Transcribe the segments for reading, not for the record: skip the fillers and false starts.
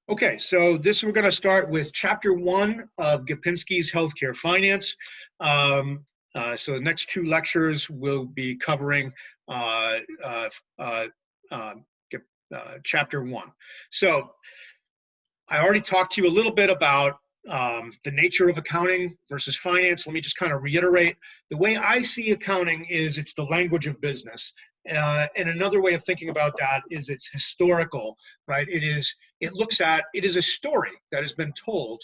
Okay, so we're going to start with Chapter 1 of Gapenski's Healthcare Finance. So the next two lectures will be covering Chapter 1. So I already talked to you a little bit about the nature of accounting versus finance. Let me just kind of reiterate. The way I see accounting is it's the language of business. And another way of thinking about that is it's historical, right? It is a story that has been told,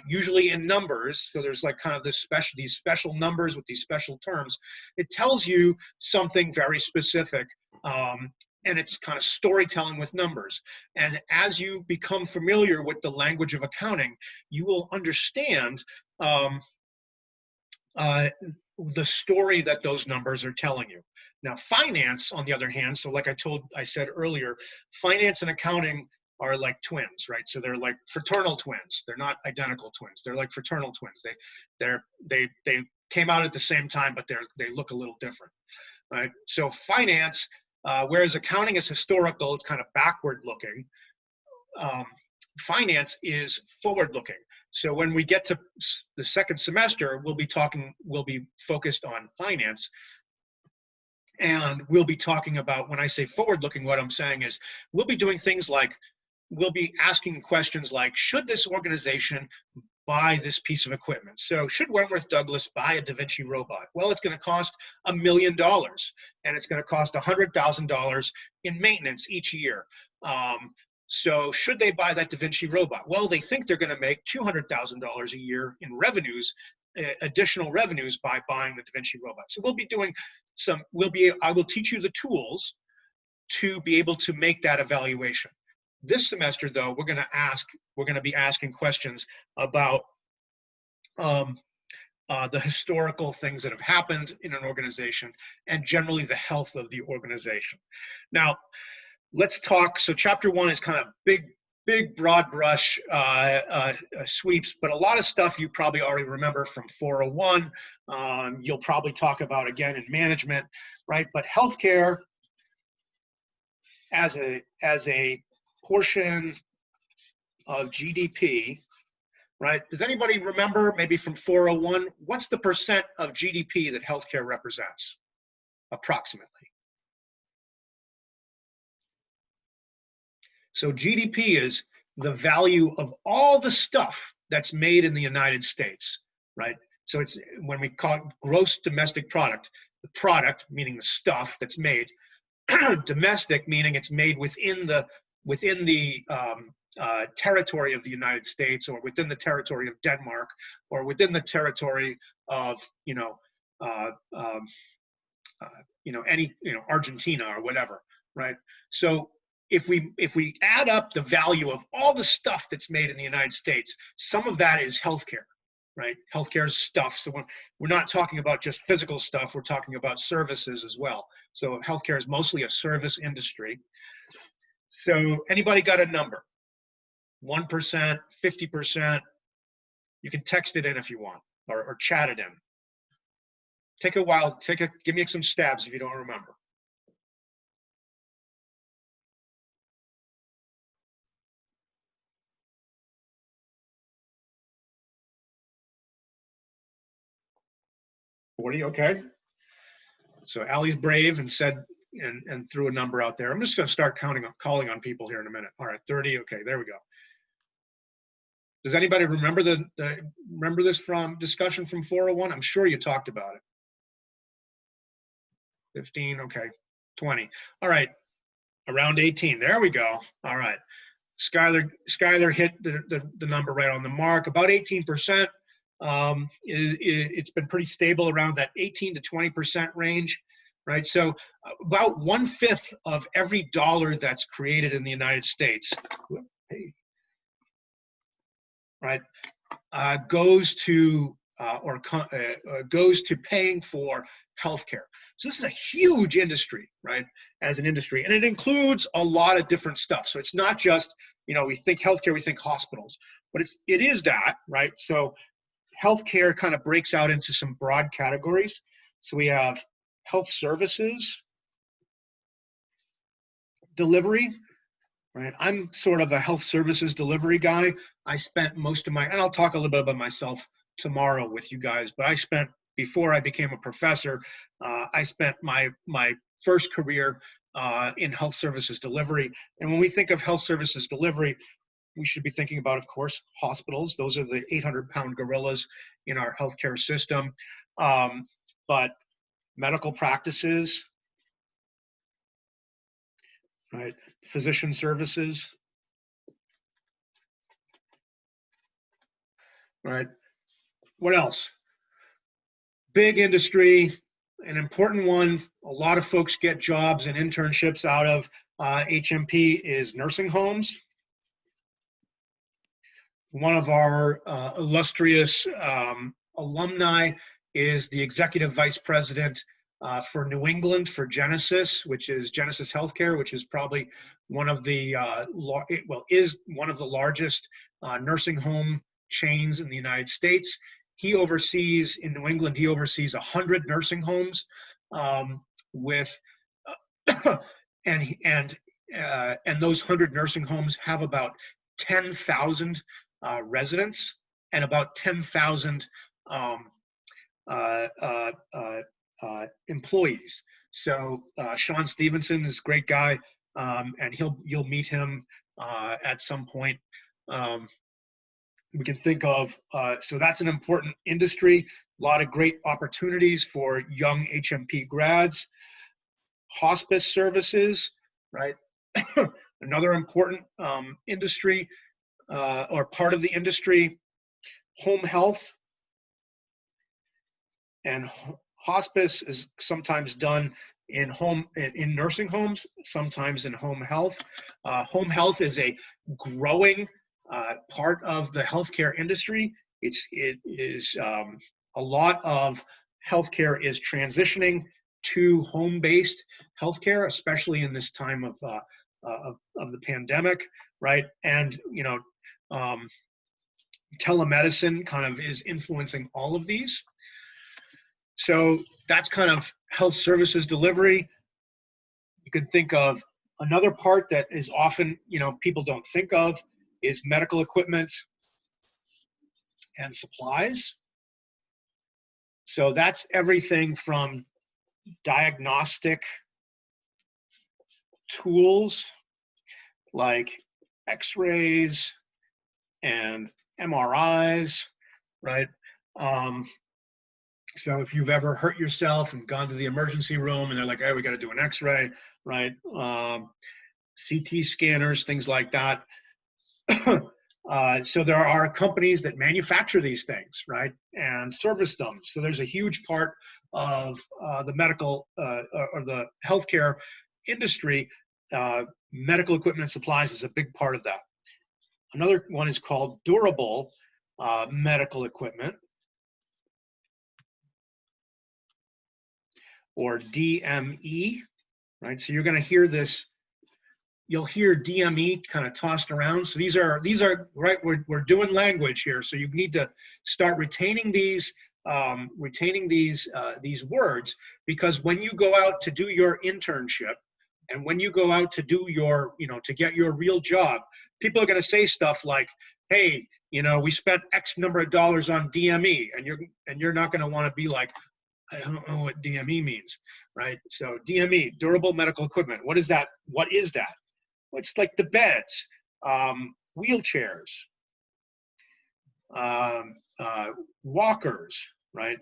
usually in numbers. So there's like kind of these special numbers with these special terms. It tells you something very specific. And it's kind of storytelling with numbers. And as you become familiar with the language of accounting, you will understand the story that those numbers are telling you. Now, finance, on the other hand, so like I said earlier, finance and accounting are like twins, right? So they're like fraternal twins. They're not identical twins. They're like fraternal twins. They came out at the same time, but they look a little different, right? So finance, whereas accounting is historical, it's kind of backward looking. Finance is forward looking. So when we get to the second semester, we'll be focused on finance. And we'll be talking about, when I say forward looking, what I'm saying is we'll be doing things like, we'll be asking questions like, should this organization buy this piece of equipment? So should Wentworth Douglas buy a Da Vinci robot? Well, it's going to cost $1 million, and it's going to cost $100,000 in maintenance each year. So should they buy that Da Vinci robot? Well, they think they're going to make $200,000 a year in revenues, additional revenues, by buying the Da Vinci robot. So we'll be doing I will teach you the tools to be able to make that evaluation. This semester, though, we're going to be asking questions about the historical things that have happened in an organization and generally the health of the organization. Now, let's talk. So Chapter 1 is kind of big, broad brush sweeps, but a lot of stuff you probably already remember from 401. You'll probably talk about again in management, right? But healthcare as a portion of GDP, right? Does anybody remember maybe from 401, what's the percent of GDP that healthcare represents, approximately? So GDP is the value of all the stuff that's made in the United States, right? So it's when we call it gross domestic product, the product meaning the stuff that's made, domestic meaning it's made within the territory of the United States, or within the territory of Denmark, or within the territory of Argentina or whatever, right? So if we add up the value of all the stuff that's made in the United States, some of that is healthcare, right? Healthcare is stuff. So we're not talking about just physical stuff, we're talking about services as well. So healthcare is mostly a service industry. So anybody got a number? 1%, 50%? You can text it in if you want, or chat it in. Take a while, give me some stabs if you don't remember. Okay. So Allie's brave and said and threw a number out there. I'm just going to start calling on people here in a minute. All right, 30. Okay, there we go. Does anybody remember remember this from discussion from 401? I'm sure you talked about it. 15. Okay, 20. All right, around 18. There we go. All right, Skylar hit the number right on the mark. About 18%. It's been pretty stable around that 18 to 20% range, right? So about 1/5 of every dollar that's created in the United States, right, goes to paying for healthcare. So this is a huge industry, right, as an industry, and it includes a lot of different stuff. So it's not just, we think healthcare, we think hospitals, but it is that, right? So healthcare kind of breaks out into some broad categories. So we have health services, delivery, right? I'm sort of a health services delivery guy. I spent most of my, and I'll talk a little bit about myself tomorrow with you guys, but I spent, before I became a professor, I spent my first career in health services delivery. And when we think of health services delivery, we should be thinking about, of course, hospitals. Those are the 800-pound gorillas in our healthcare system. But medical practices, right? Physician services, right? What else? Big industry, an important one. A lot of folks get jobs and internships out of HMP is nursing homes. One of our illustrious alumni is the executive vice president for New England for Genesis, which is Genesis Healthcare, which is probably one of the, is one of the largest nursing home chains in the United States. He oversees, in New England, he oversees 100 nursing homes with, and those 100 nursing homes have about 10,000 residents and about 10,000 employees. So Sean Stevenson is a great guy, and you'll meet him at some point. We can think of, so that's an important industry, a lot of great opportunities for young HMP grads. Hospice services, right? Another important industry or part of the industry. Home health, and hospice is sometimes done in nursing homes, sometimes in home health. Home health is a growing part of the healthcare industry. It is a lot of healthcare is transitioning to home-based healthcare, especially in this time of the pandemic, right? And telemedicine kind of is influencing all of these. So that's kind of health services delivery. You can think of another part that is often, people don't think of is medical equipment and supplies. So that's everything from diagnostic tools like X-rays and MRIs, right? So if you've ever hurt yourself and gone to the emergency room and they're like, hey, we got to do an X-ray, right? CT scanners, things like that. So there are companies that manufacture these things, right, and service them. So there's a huge part of the medical or the healthcare industry. Medical equipment and supplies is a big part of that. Another one is called durable medical equipment, or DME, right? So you're going to hear this. You'll hear DME kind of tossed around. So these are right. We're doing language here, so you need to start retaining these words, because when you go out to do your internship and when you go out to do your to get your real job, people are going to say stuff like, "Hey, we spent X number of dollars on DME," and you're not going to want to be like, I don't know what DME means, right? So DME, durable medical equipment. What is that? What is that? Well, it's like the beds, wheelchairs, walkers, right?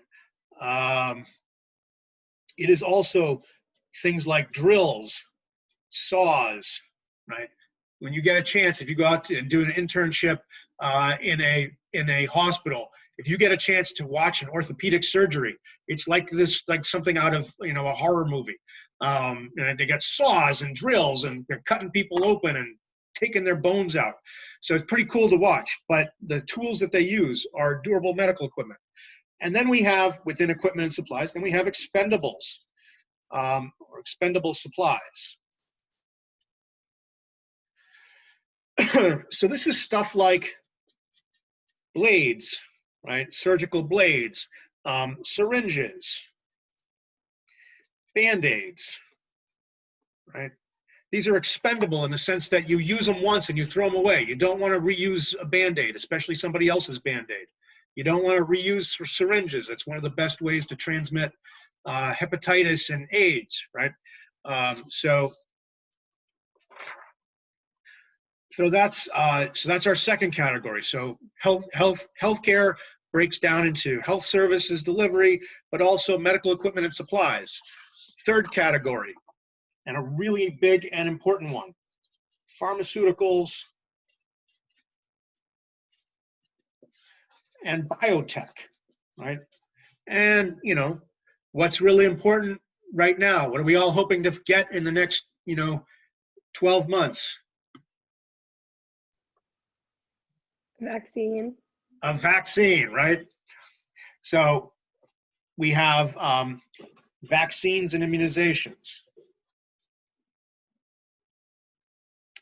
It is also things like drills, saws, right? When you get a chance, if you go out and do an internship in a hospital, if you get a chance to watch an orthopedic surgery, it's like something out of a horror movie. And they got saws and drills and they're cutting people open and taking their bones out. So it's pretty cool to watch. But the tools that they use are durable medical equipment. And then we have, within equipment and supplies, then we have expendables or expendable supplies. So this is stuff like blades, right? Surgical blades, syringes, Band-Aids, right? These are expendable in the sense that you use them once and you throw them away. You don't want to reuse a Band-Aid, especially somebody else's Band-Aid. You don't want to reuse syringes. That's one of the best ways to transmit hepatitis and AIDS, right? So that's our second category. So healthcare breaks down into health services delivery, but also medical equipment and supplies. Third category, and a really big and important one, pharmaceuticals and biotech, right? And, what's really important right now? What are we all hoping to get in the next, 12 months? Vaccine. A vaccine, right? So we have vaccines and immunizations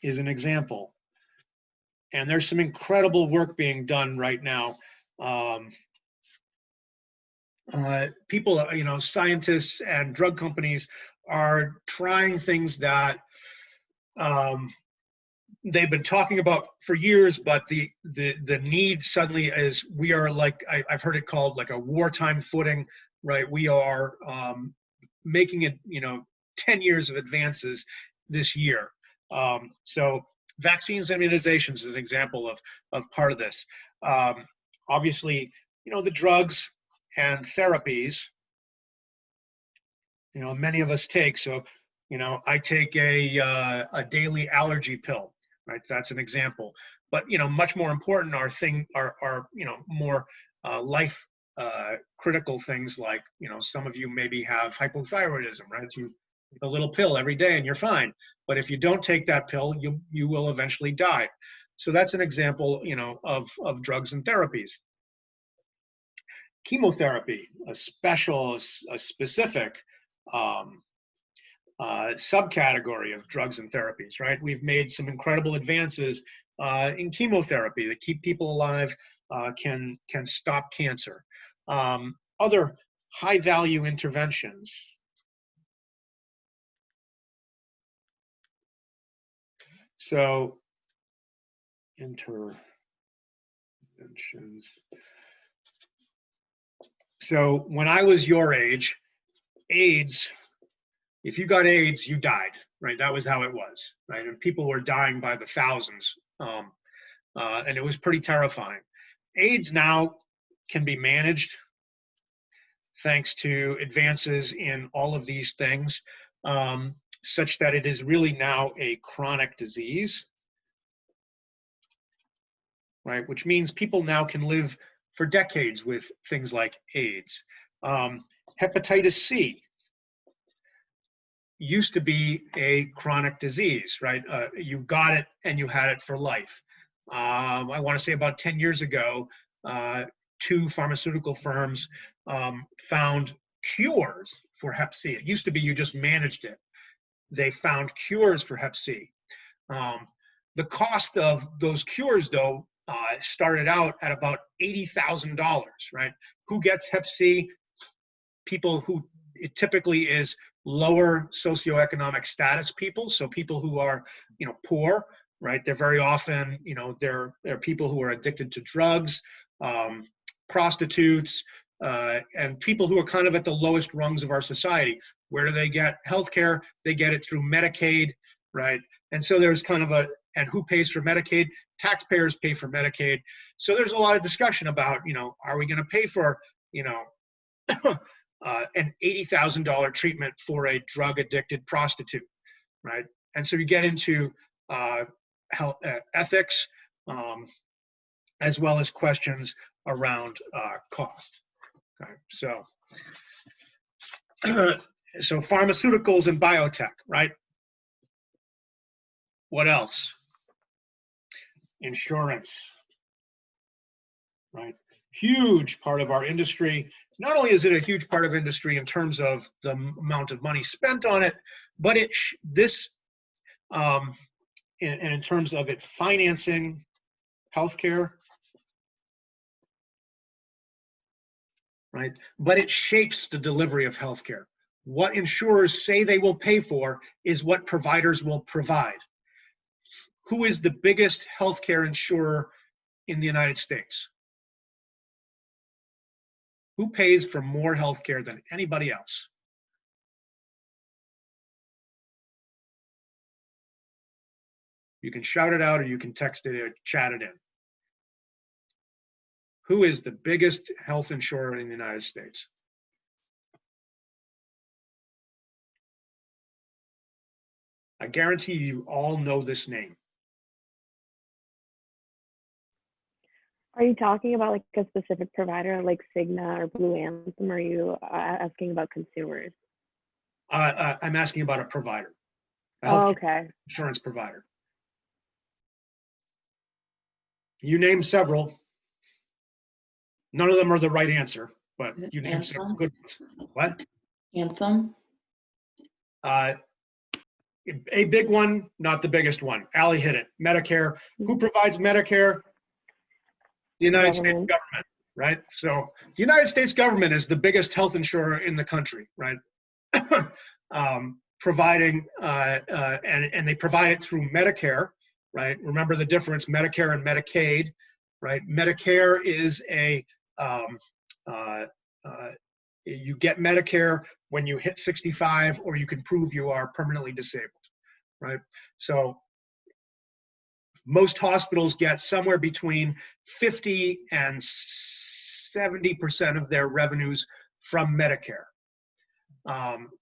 is an example. And there's some incredible work being done right now. People, scientists and drug companies are trying things that they've been talking about for years, but the need suddenly is, we are like, I've heard it called like a wartime footing, right? We are making it, 10 years of advances this year. So vaccines and immunizations is an example of part of this. Obviously, the drugs and therapies, many of us take. So, I take a daily allergy pill, right? That's an example. But, much more important are more life critical things like, some of you maybe have hypothyroidism, right? So you take a little pill every day and you're fine. But if you don't take that pill, you will eventually die. So that's an example, of drugs and therapies. Chemotherapy, a specific subcategory of drugs and therapies, right? We've made some incredible advances in chemotherapy that keep people alive, can stop cancer. Other high-value interventions. So, interventions. So when I was your age, AIDS, if you got AIDS, you died, right? That was how it was, right? And people were dying by the thousands, and it was pretty terrifying. AIDS now can be managed thanks to advances in all of these things, such that it is really now a chronic disease, right? Which means people now can live for decades with things like AIDS. Hepatitis C used to be a chronic disease, right? You got it and you had it for life. I want to say about 10 years ago, 2 pharmaceutical firms found cures for Hep C. It used to be you just managed it. They found cures for Hep C. The cost of those cures, though, started out at about $80,000, right? Who gets Hep C? People who, it typically is lower socioeconomic status people, so people who are, poor, right? They're very often, they're people who are addicted to drugs, prostitutes, and people who are kind of at the lowest rungs of our society. Where do they get healthcare? They get it through Medicaid, right? And so there's kind of and who pays for Medicaid? Taxpayers pay for Medicaid. So there's a lot of discussion about, are we going to pay for, an $80,000 treatment for a drug-addicted prostitute, right? And so you get into health ethics, as well as questions around cost. Okay, so so pharmaceuticals and biotech, right? What else? Insurance, right? Huge part of our industry. Not only is it a huge part of industry in terms of the amount of money spent on it, but in terms of it financing healthcare, right? But it shapes the delivery of healthcare. What insurers say they will pay for is what providers will provide. Who is the biggest healthcare insurer in the United States? Who pays for more healthcare than anybody else? You can shout it out or you can text it or chat it in. Who is the biggest health insurer in the United States? I guarantee you all know this name. Are you talking about like a specific provider like Cigna or Blue Anthem? Or are you asking about consumers? I'm asking about a provider, a Oh, health okay. insurance provider. You name several. None of them are the right answer, but you name several good ones. What? Anthem? A big one, not the biggest one. Allie hit it. Medicare. Who provides Medicare? The United States government, right? So the United States government is the biggest health insurer in the country, right? Providing, and they provide it through Medicare, right? Remember the difference, Medicare and Medicaid, right? Medicare is you get Medicare when you hit 65 or you can prove you are permanently disabled, right? So most hospitals get somewhere between 50 and 70% of their revenues from Medicare.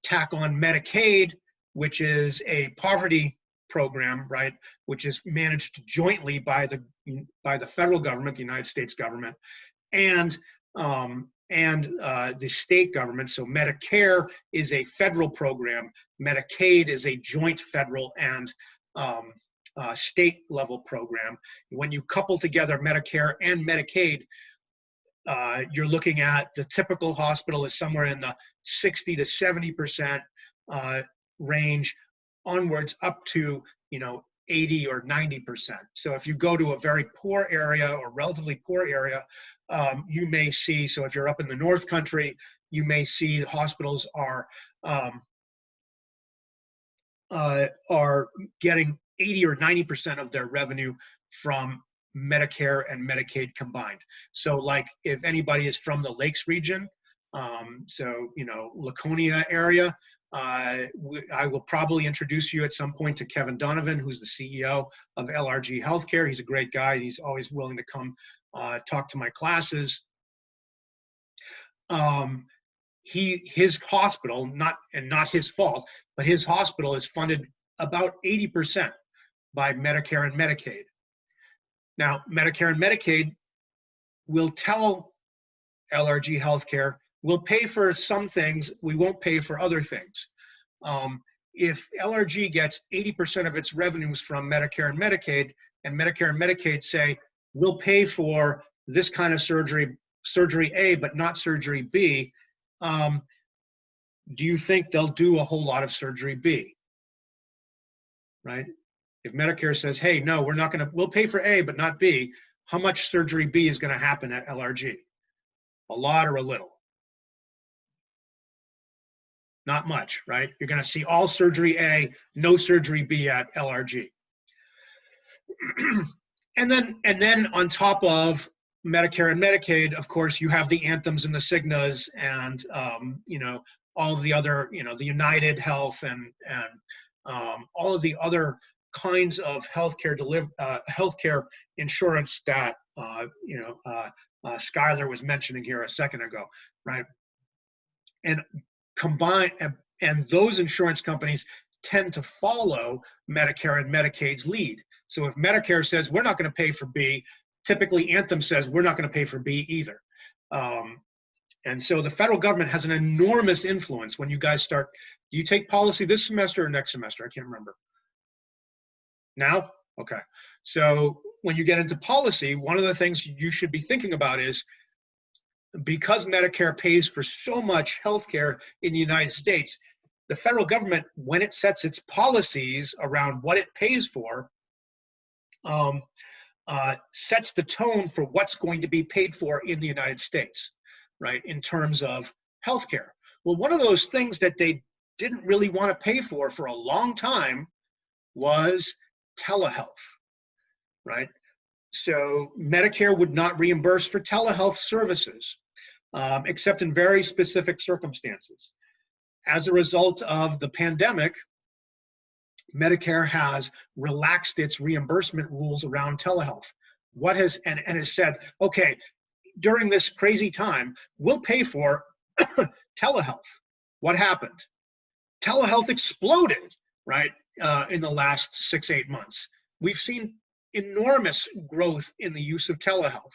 Tack on Medicaid, which is a poverty program, right, which is managed jointly by the federal government, the United States government, and the state government. So Medicare is a federal program. Medicaid is a joint federal and state level program. When you couple together Medicare and Medicaid, you're looking at the typical hospital is somewhere in the 60 to 70% range onwards up to 80 or 90%. So if you go to a very poor area or relatively poor area, you may see, so if you're up in the North Country, you may see the hospitals are getting 80 or 90% of their revenue from Medicare and Medicaid combined. So like if anybody is from the Lakes region, Laconia area, I will probably introduce you at some point to Kevin Donovan, who's the CEO of LRG Healthcare. He's a great guy. He's always willing to come talk to my classes. His hospital, not his fault, but his hospital is funded about 80% by Medicare and Medicaid. Now, Medicare and Medicaid will tell LRG Healthcare, we'll pay for some things, we won't pay for other things. If LRG gets 80% of its revenues from Medicare and Medicaid say, we'll pay for this kind of surgery A, but not surgery B, do you think they'll do a whole lot of surgery B? Right? If Medicare says, hey, no, we'll pay for A, but not B, how much surgery B is going to happen at LRG? A lot or a little? Not much, right? You're going to see all surgery A, no surgery B at LRG. and then on top of Medicare and Medicaid, of course, you have the Anthems and the Cignas and, all of the other, the United Health and all of the other kinds of healthcare insurance that Skylar was mentioning here a second ago, right? And those insurance companies tend to follow Medicare and Medicaid's lead. So if Medicare says we're not going to pay for B, typically Anthem says we're not going to pay for B either. And so the federal government has an enormous influence when you guys start. Do you take policy this semester or next semester? I can't remember. Now? Okay. So when you get into policy, one of the things you should be thinking about is, because Medicare pays for so much healthcare in the United States, the federal government, when it sets its policies around what it pays for, sets the tone for what's going to be paid for in the United States, right, in terms of healthcare. Well, one of those things that they didn't really want to pay for a long time was telehealth, right? So Medicare would not reimburse for telehealth services, except in very specific circumstances. As a result of the pandemic, Medicare has relaxed its reimbursement rules around telehealth. What has and has said, okay, during this crazy time, we'll pay for telehealth. What happened? Telehealth exploded, right, in the last 6-8 months. We've seen enormous growth in the use of telehealth.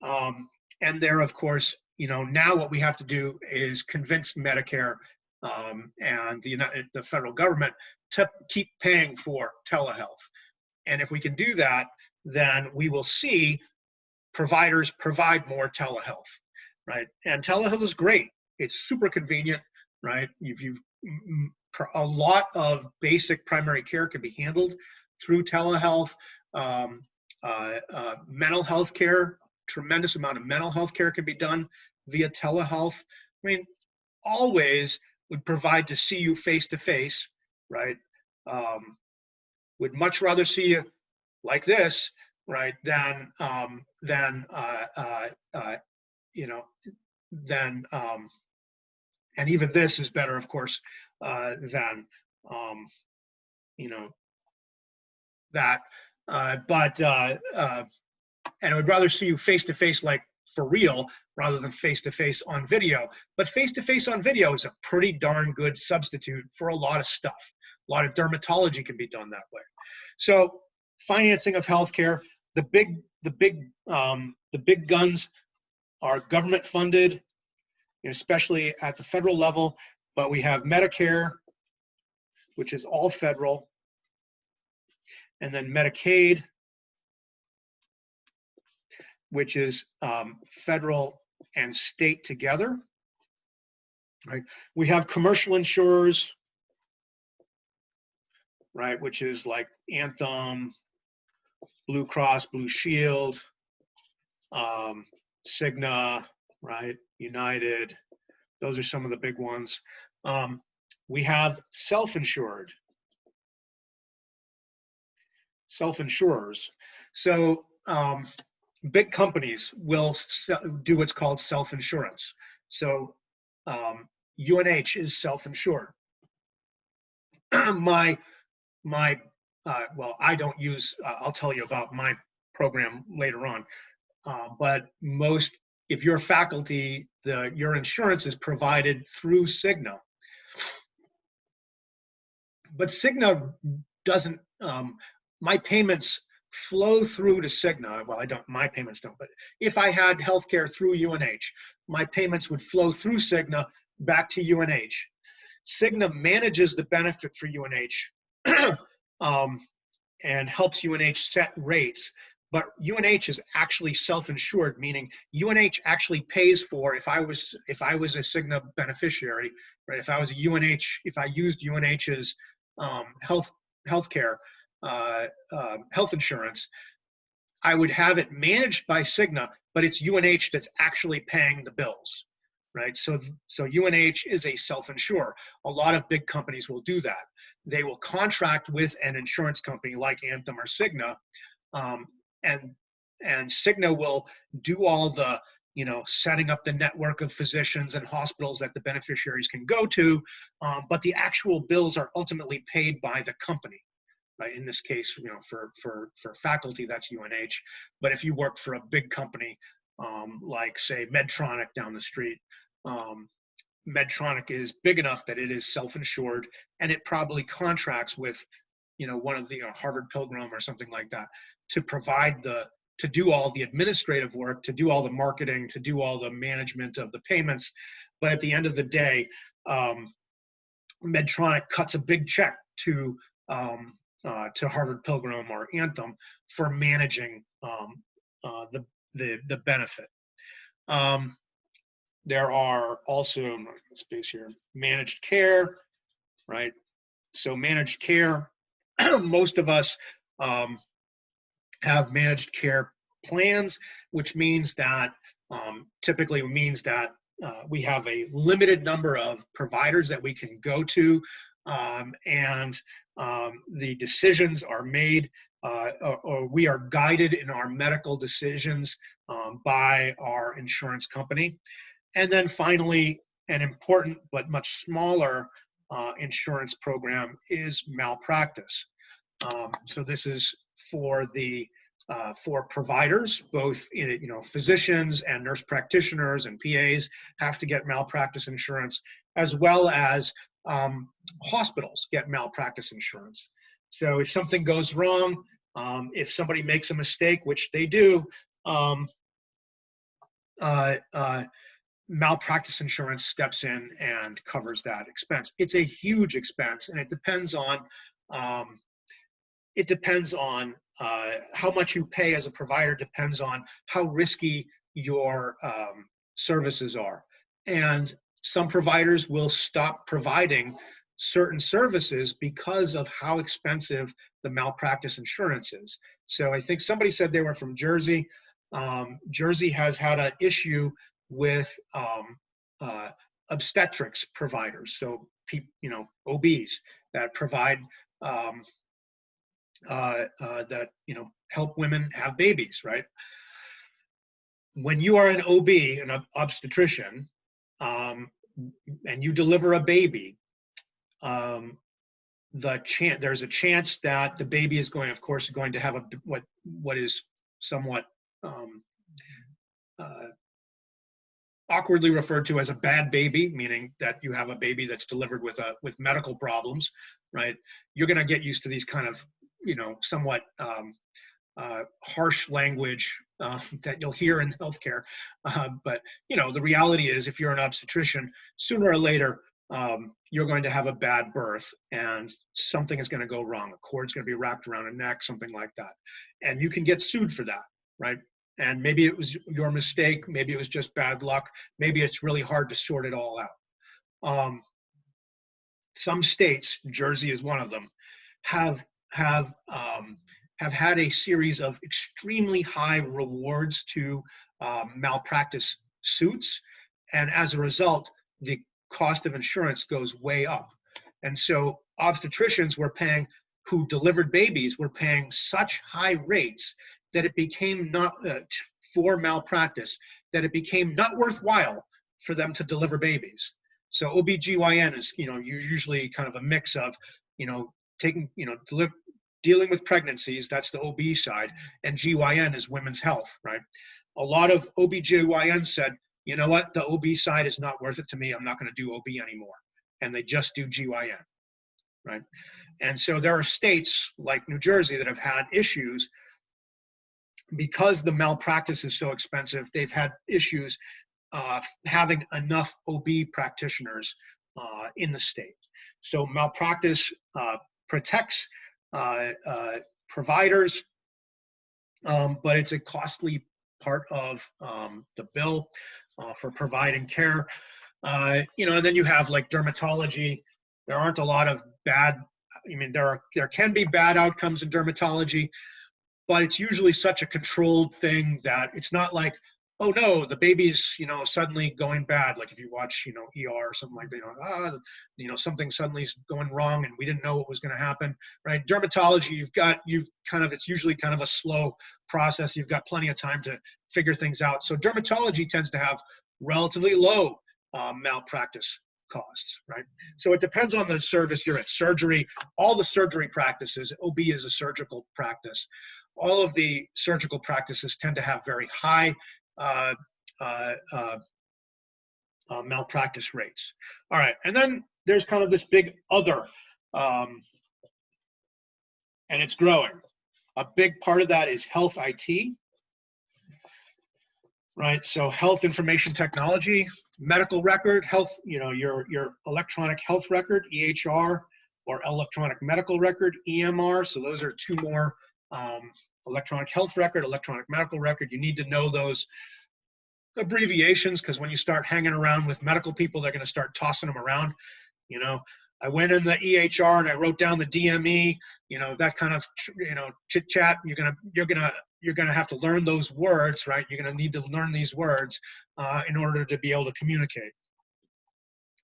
And there, of course, now what we have to do is convince Medicare and the federal government to keep paying for telehealth. And if we can do that, then we will see providers provide more telehealth, right? And telehealth is great. It's super convenient, right? A lot of basic primary care can be handled through telehealth. Mental health care, tremendous amount of mental health care can be done via telehealth. I mean, always would provide to see you face to face, right? Would much rather see you like this, right, than and even this is better, of course, than that. And I would rather see you face to face, like for real, rather than face to face on video. But face to face on video is a pretty darn good substitute for a lot of stuff. A lot of dermatology can be done that way. So financing of healthcare, the big guns are government funded, especially at the federal level. But we have Medicare, which is all federal, and then Medicaid, which is federal and state together. Right? We have commercial insurers, right, which is like Anthem, Blue Cross, Blue Shield, Cigna, right, United. Those are some of the big ones. We have self-insurers. So big companies will do what's called self-insurance. So UNH is self-insured. Well, I don't use, I'll tell you about my program later on, but if you're faculty, your insurance is provided through Cigna. But Cigna doesn't, my payments flow through to Cigna. Well, my payments don't, but if I had healthcare through UNH, my payments would flow through Cigna back to UNH. Cigna manages the benefit for UNH and helps UNH set rates. But UNH is actually self-insured, meaning UNH actually pays for, if I was a Cigna beneficiary, right? If I was a UNH, if I used UNH's healthcare, health insurance, I would have it managed by Cigna, but it's UNH that's actually paying the bills, right? So UNH is a self-insurer. A lot of big companies will do that. They will contract with an insurance company like Anthem or Cigna, and Cigna will do all the, setting up the network of physicians and hospitals that the beneficiaries can go to, but the actual bills are ultimately paid by the company. Right? In this case, for faculty, that's UNH. But if you work for a big company, like say Medtronic down the street, Medtronic is big enough that it is self-insured, and it probably contracts with, one of the Harvard Pilgrim or something like that to provide to do all the administrative work, to do all the marketing, to do all the management of the payments. But at the end of the day, Medtronic cuts a big check to Harvard Pilgrim or Anthem for managing the benefit. There are also, space here, managed care, right? So managed care, most of us have managed care plans, which means that typically means that we have a limited number of providers that we can go to, and the decisions are made, or we are guided in our medical decisions by our insurance company. And then finally, an important but much smaller insurance program is malpractice. So this is for the for providers, both physicians and nurse practitioners and PAs have to get malpractice insurance, as well as hospitals get malpractice insurance. So if something goes wrong, if somebody makes a mistake, which they do, malpractice insurance steps in and covers that expense. It's a huge expense, and it depends on how much you pay as a provider. Depends on how risky your services are, and some providers will stop providing certain services because of how expensive the malpractice insurance is. So I think somebody said they were from Jersey. Jersey has had an issue with obstetrics providers, so OBs that provide that help women have babies, right? When you are an OB, an obstetrician, and you deliver a baby, there's a chance that the baby is going to have what is somewhat awkwardly referred to as a bad baby, meaning that you have a baby that's delivered with medical problems, right? You're going to get used to these kind of somewhat harsh language that you'll hear in healthcare, but the reality is, if you're an obstetrician, sooner or later you're going to have a bad birth, and something is going to go wrong. A cord's going to be wrapped around a neck, something like that, and you can get sued for that, right? And maybe it was your mistake, maybe it was just bad luck, maybe it's really hard to sort it all out. Some states, Jersey is one of them, have had a series of extremely high rewards to malpractice suits, and as a result, the cost of insurance goes way up. And so obstetricians who delivered babies were paying such high rates that it became for malpractice, that it became not worthwhile for them to deliver babies. So OBGYN is, usually kind of a mix of, dealing with pregnancies, that's the OB side, and GYN is women's health, right? A lot of OBGYN said, you know what, the OB side is not worth it to me, I'm not going to do OB anymore. And they just do GYN, right? And so there are states like New Jersey that have had issues because the malpractice is so expensive. They've had issues having enough OB practitioners in the state. So malpractice protects providers, but it's a costly part of the bill for providing care. And then you have like dermatology. There aren't a lot of there can be bad outcomes in dermatology, but it's usually such a controlled thing that it's not like, oh no, the baby's, suddenly going bad. Like if you watch, ER or something like that, something suddenly is going wrong and we didn't know what was going to happen, right? Dermatology, it's usually kind of a slow process. You've got plenty of time to figure things out. So dermatology tends to have relatively low malpractice costs, right? So it depends on the service you're at. Surgery, all the surgery practices, OB is a surgical practice. All of the surgical practices tend to have very high malpractice rates. All right, and then there's kind of this big other, and it's growing. A big part of that is health IT, right? So health information technology, medical record, health, your electronic health record, EHR, or electronic medical record, EMR. So those are two more. Electronic health record, electronic medical record. You need to know those abbreviations, because when you start hanging around with medical people, they're going to start tossing them around. I went in the EHR and I wrote down the DME, that kind of, chit chat. You're gonna have to learn those words, right? You're gonna need to learn these words in order to be able to communicate.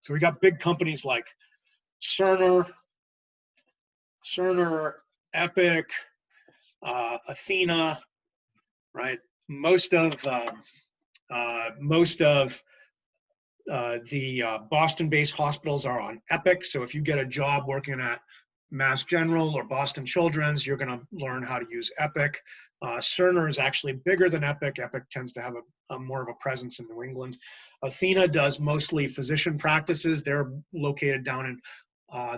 So we got big companies like Cerner, Epic, Athena, right? Most of the Boston-based hospitals are on Epic. So if you get a job working at Mass General or Boston Children's, you're going to learn how to use Epic. Cerner is actually bigger than Epic. Epic tends to have a more of a presence in New England. Athena does mostly physician practices. They're located down in,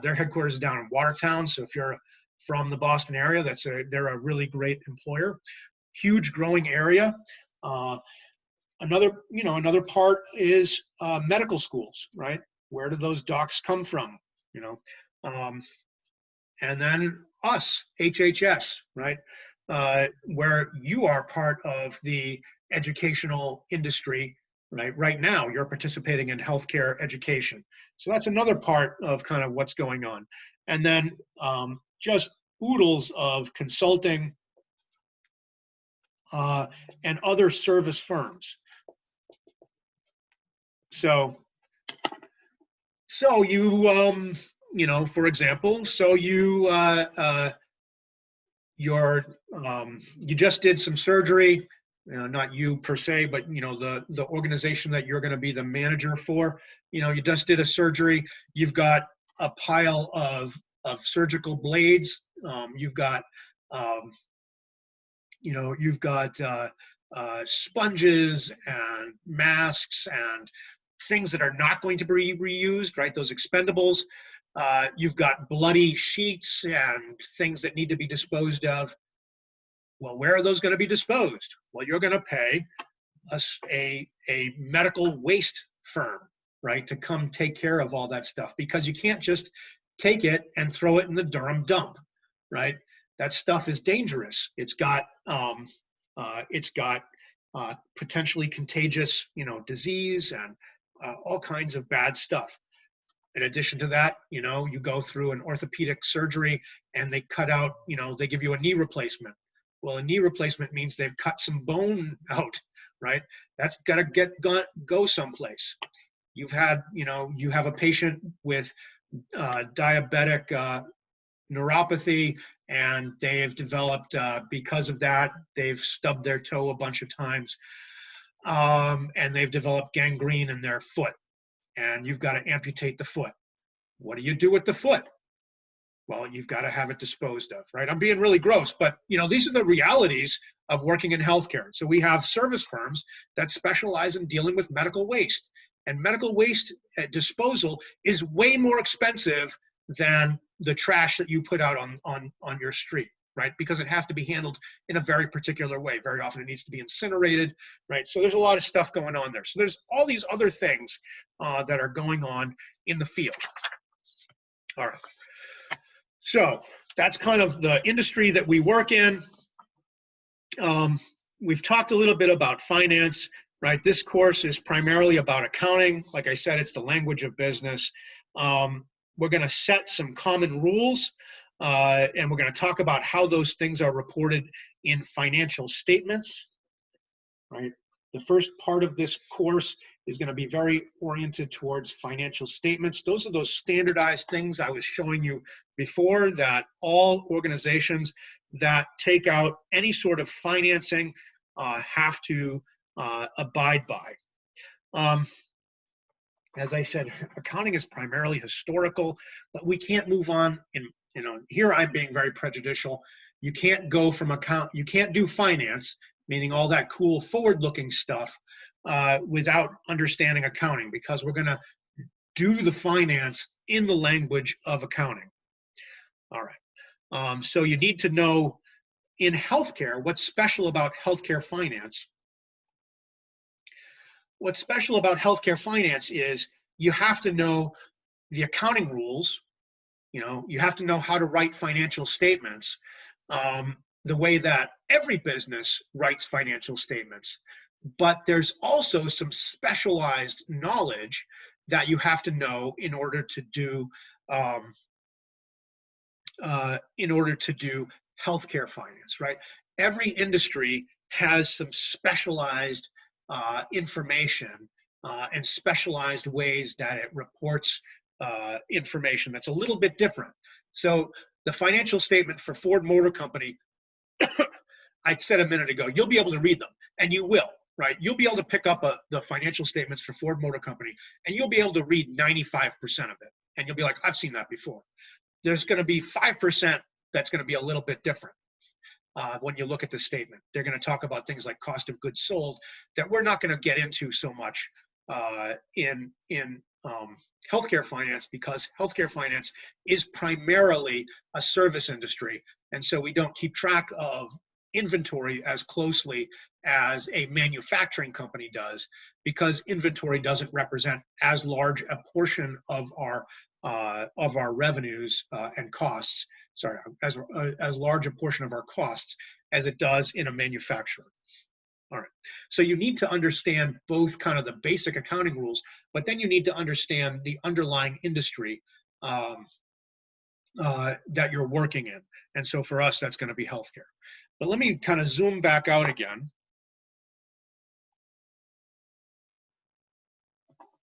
their headquarters is down in Watertown. So if you're from the Boston area, they're a really great employer. Huge growing area. Another part is medical schools, right? Where do those docs come from? And then us, HHS, right? Where you are part of the educational industry, right? Right now, you're participating in healthcare education. So that's another part of kind of what's going on. And then just oodles of consulting and other service firms. So you, for example, you just did some surgery, not you per se, but the organization that you're going to be the manager for. You just did a surgery. You've got a pile of surgical blades. You've got sponges and masks and things that are not going to be reused, right? Those expendables. You've got bloody sheets and things that need to be disposed of. Well, where are those going to be disposed? Well, you're going to pay a medical waste firm, right, to come take care of all that stuff, because you can't just take it and throw it in the Durham dump, right? That stuff is dangerous. It's got potentially contagious, disease and all kinds of bad stuff. In addition to that, you go through an orthopedic surgery and they cut out, they give you a knee replacement. Well, a knee replacement means they've cut some bone out, right? That's got to go someplace. You have a patient with diabetic neuropathy, and they've developed, because of that, they've stubbed their toe a bunch of times, and they've developed gangrene in their foot, and you've got to amputate the foot. What do you do with the foot? Well, you've got to have it disposed of, right? I'm being really gross, but these are the realities of working in healthcare. So we have service firms that specialize in dealing with medical waste, and medical waste disposal is way more expensive than the trash that you put out on your street, right? Because it has to be handled in a very particular way. Very often it needs to be incinerated, right? So there's a lot of stuff going on there. So there's all these other things that are going on in the field. All right. So that's kind of the industry that we work in. We've talked a little bit about finance, right? This course is primarily about accounting. Like I said, it's the language of business. We're going to set some common rules, and we're going to talk about how those things are reported in financial statements, right? The first part of this course is going to be very oriented towards financial statements. Those are those standardized things I was showing you before that all organizations that take out any sort of financing have to abide by. As I said, accounting is primarily historical, but we can't move on. Here I'm being very prejudicial. You can't go from you can't do finance, meaning all that cool forward-looking stuff, without understanding accounting, because we're going to do the finance in the language of accounting. All right. So you need to know in healthcare what's special about healthcare finance. What's special about healthcare finance is you have to know the accounting rules. You have to know how to write financial statements the way that every business writes financial statements. But there's also some specialized knowledge that you have to know in order to do in order to do healthcare finance, right? Every industry has some specialized information and specialized ways that it reports information that's a little bit different. So the financial statement for Ford Motor Company, I said a minute ago, you'll be able to read them, and you will, right? You'll be able to pick up the financial statements for Ford Motor Company, and you'll be able to read 95% of it. And you'll be like, I've seen that before. There's going to be 5% that's going to be a little bit different when you look at the statement. They're going to talk about things like cost of goods sold that we're not going to get into so much in healthcare finance, because healthcare finance is primarily a service industry. And so we don't keep track of inventory as closely as a manufacturing company does, because inventory doesn't represent as large a portion of our revenues and costs, sorry, as large a portion of our costs as it does in a manufacturer. All right, so you need to understand both kind of the basic accounting rules, but then you need to understand the underlying industry that you're working in. And so for us, that's going to be healthcare. But let me kind of zoom back out again.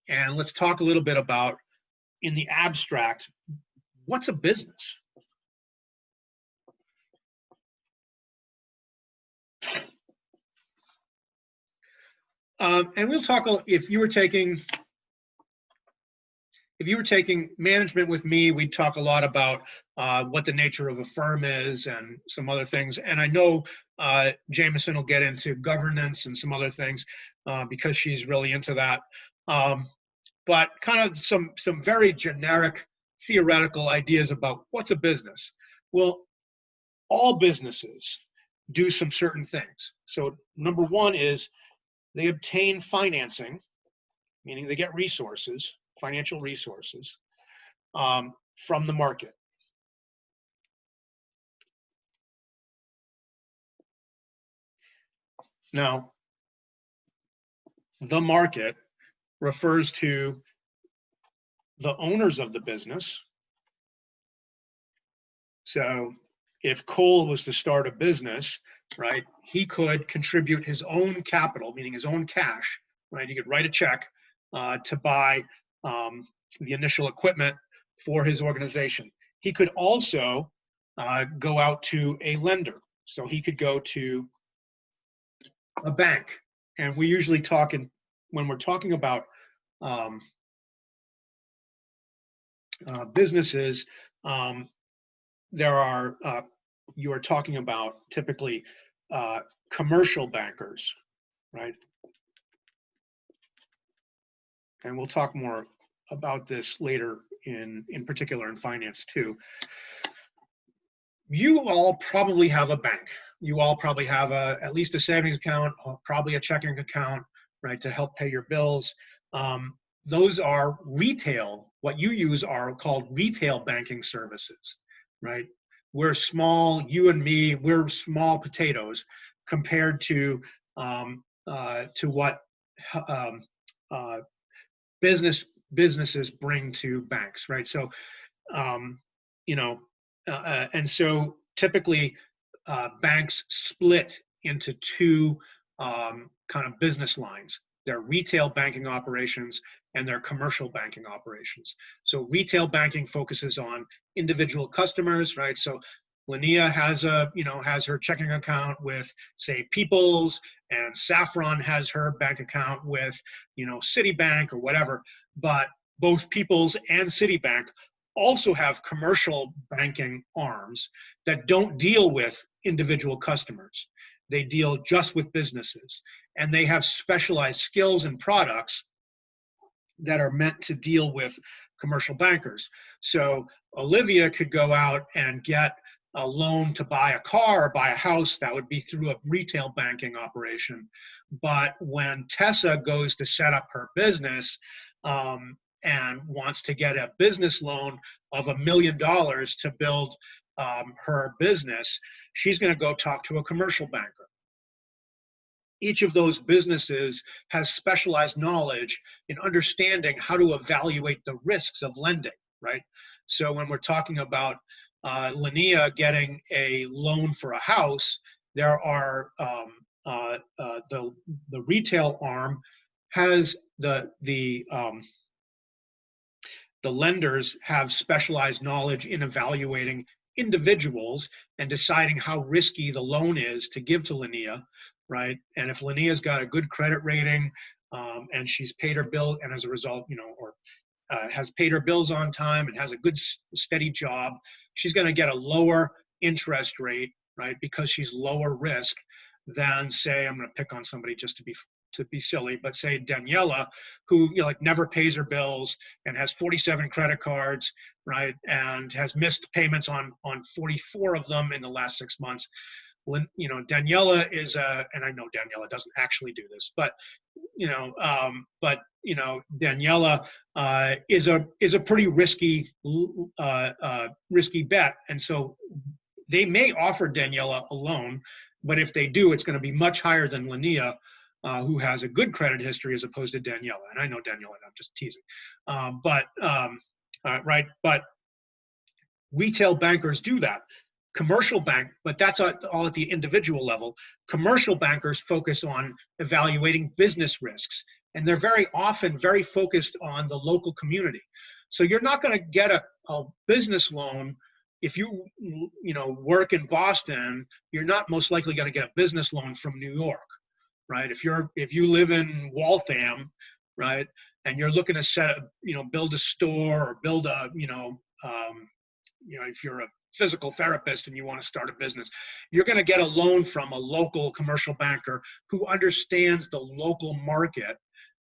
And let's talk a little bit about, in the abstract, what's a business? And we'll talk, if you were taking management with me, we'd talk a lot about what the nature of a firm is and some other things. And I know Jameson will get into governance and some other things because she's really into that. But kind of some very generic theoretical ideas about what's a business. Well, all businesses do some certain things. So number one is they obtain financing, meaning they get resources, financial resources, from the market. Now, the market refers to the owners of the business. So if Cole was to start a business, right, he could contribute his own capital, meaning his own cash, right? He could write a check to buy the initial equipment for his organization. He could also go out to a lender. So he could go to a bank. And we usually talk when we're talking about businesses, you are talking about typically commercial bankers, right? And we'll talk more about this later in particular in finance too. You all probably have a bank. You all probably have at least a savings account, probably a checking account, right, to help pay your bills. Those are retail. What you use are called retail banking services, right? We're small, you and me, we're small potatoes compared to what businesses bring to banks, right? So, and so typically banks split into two kind of business lines. Their retail banking operations and their commercial banking operations. So retail banking focuses on individual customers, right? So Linnea has her checking account with, say, People's, and Saffron has her bank account with, Citibank or whatever. But both People's and Citibank also have commercial banking arms that don't deal with individual customers. They deal just with businesses, and they have specialized skills and products that are meant to deal with commercial bankers. So Olivia could go out and get a loan to buy a car or buy a house. That would be through a retail banking operation. But when Tessa goes to set up her business and wants to get a business loan of $1 million to build her business, she's going to go talk to a commercial banker. Each of those businesses has specialized knowledge in understanding how to evaluate the risks of lending, right? So when we're talking about Linnea getting a loan for a house, there are the retail arm has the lenders have specialized knowledge in evaluating individuals and deciding how risky the loan is to give to Linnea, right? And if Linnea's got a good credit rating and she's paid her bill, and as a result, or has paid her bills on time and has a good steady job, she's going to get a lower interest rate, right? Because she's lower risk than, say, I'm going to pick on somebody just to be silly, but say Daniela, who never pays her bills and has 47 credit cards, right, and has missed payments on 44 of them in the last 6 months. Daniela is and I know Daniela doesn't actually do this, but Daniela is a pretty risky bet, and so they may offer Daniela a loan, but if they do, it's going to be much higher than Linnea, who has a good credit history, as opposed to Daniela. And I know Daniela, I'm just teasing. Right, but retail bankers do that. Commercial bank, but that's all at the individual level. Commercial bankers focus on evaluating business risks, and they're very often very focused on the local community. So you're not going to get a business loan if you work in Boston. You're not most likely going to get a business loan from New York, right? If you live in Waltham, right, and you're looking to build a store or build a if you're a physical therapist and you want to start a business, you're going to get a loan from a local commercial banker who understands the local market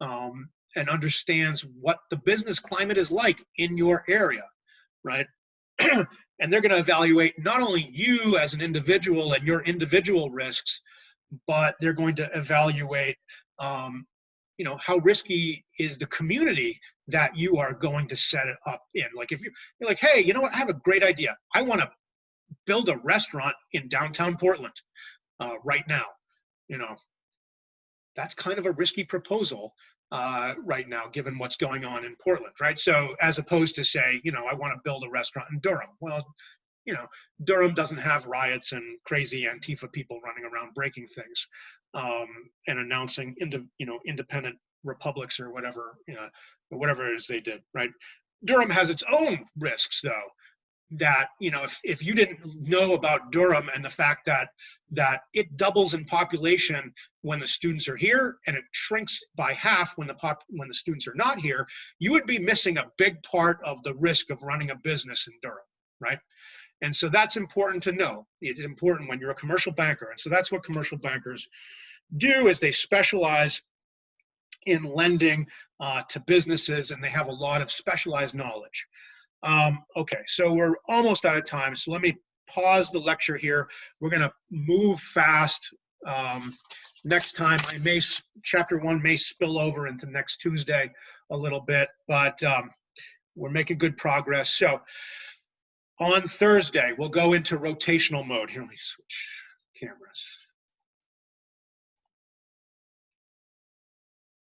and understands what the business climate is like in your area, right? And they're going to evaluate not only you as an individual and your individual risks, but they're going to evaluate how risky is the community that you are going to set it up in. Like if you're like, hey, you know what, I have a great idea. I want to build a restaurant in downtown Portland right now. That's kind of a risky proposal right now, given what's going on in Portland, right? So as opposed to say, I want to build a restaurant in Durham. Well, Durham doesn't have riots and crazy Antifa people running around breaking things and announcing independent republics or whatever, whatever it is they did, right? Durham has its own risks, though, that, if you didn't know about Durham and the fact that it doubles in population when the students are here and it shrinks by half when the students are not here, you would be missing a big part of the risk of running a business in Durham, right? And so that's important to know. It is important when you're a commercial banker. And so that's what commercial bankers do, is they specialize in lending to businesses, and they have a lot of specialized knowledge. Okay, so we're almost out of time. So let me pause the lecture here. We're going to move fast. Next time, chapter 1 may spill over into next Tuesday a little bit, but we're making good progress. So on Thursday, we'll go into rotational mode. Here, let me switch cameras.